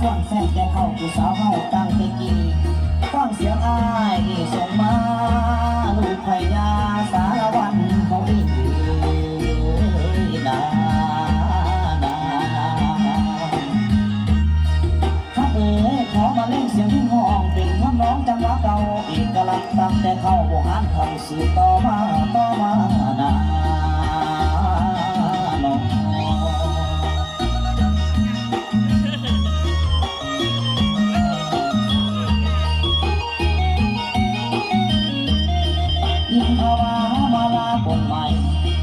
ส่วนแฟนแกเข้าผู้สาวเฮาตั้งแต่กี้ฟังเสียงอ้ายส่งมาลูกพญาสารวันเขาอีกนาถ้าขอมาเล่นเสียงที่ห้องเป็นคำร้องจังหวะเก่าอีกกะลักตั้งแต่เข้าบ่หันคำสื่อต่อมานา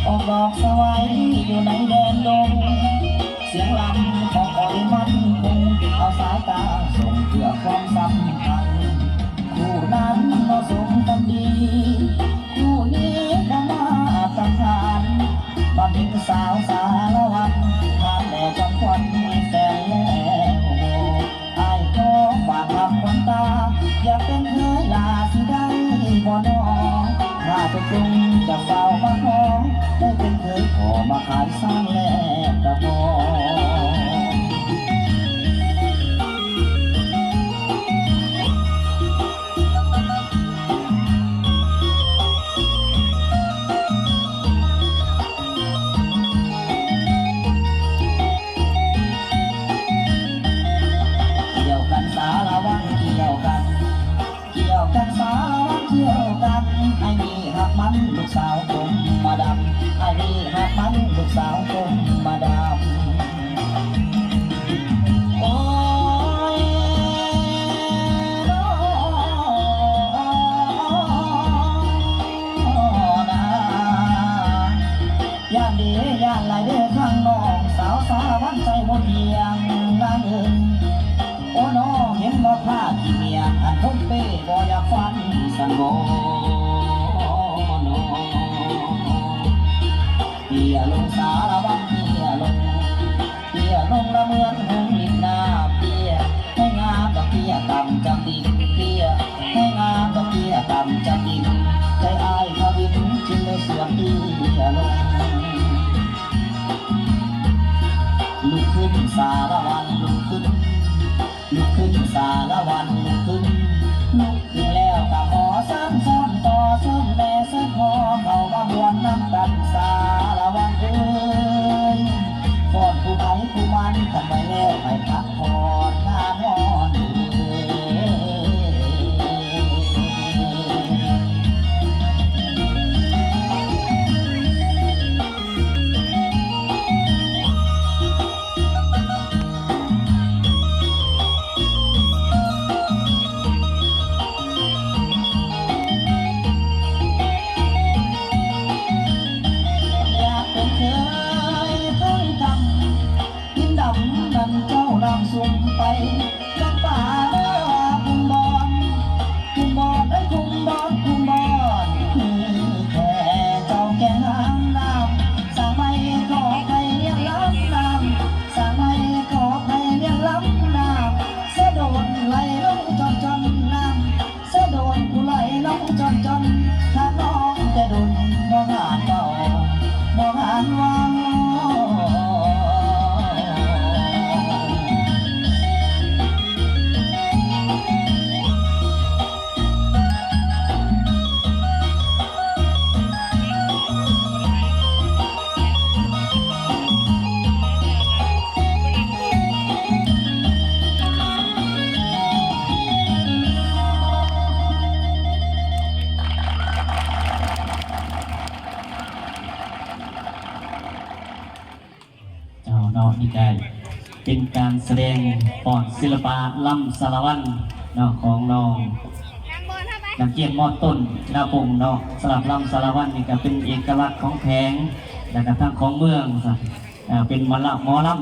ออกดอกสวายอยู่ในแดนดงเสียงลำของอ้อยมันคงเอาสายตาส่งเพื่อความสัมพันธ์คู่นั้นเหมาะสมกันดีคู่นี้ก็มาตั้งหานมาเป็นสาวสารวัตรทางแม่จำควันแสนแล้วไอ้ก็ฝากทำคนตาอยากเป็นเคยลาที่ได้บ่น้องถ้าจะจงจะเฝ้ามาขอได้เป็นเคยขอมาขายสร้างแลกกระพอเกี่ยวกันสารวัตรเกี่ยวกันสารวัตรเกี่ยวกันไอ้นี่หักมันลูกสาวผมมาดำไอ้นี่หักมันลูกสาวผมมาดำโอ้ยนะย่านดีย่านไรเด้อข้างนอกสาวสารวัตรใจบนเพียงนางเอิญโอ้น้องเห็นว่าผ้าที่เมียอันทุ่มเป้บ่อยากฟันสังโกเปียลงสารวัตรเปียลงละเมืองหงหินนาเปียให้งามดอกเปียต่ำจำดินเปียให้งามดอกเปียต่ำจำดินใจอายขวินจึงเลยสวนเปียลงลุกขึ้นสารวัตรลุกขึ้นสารวัตรลุกขึ้นแล้วก็ขอสร้างซ้อนต่อเสริมแม่เสริมพอเข้ามาบวนน้ำกันสารวัตรเอ้ยก่อนผู้ใดผู้มันทำไมแล้วไปพักผ่อนงานนอน นี่ได้เป็นการแสดงปอดศิลปะล่ำสารวัตรเนาะของน้องนักเกียรติมอต้นนาปุ่มเนาะสลับล่ำสารวัตรนี่ก็เป็นเอกลักษณ์ของแพงและกระทั่งของเมืองเป็นหมอลำ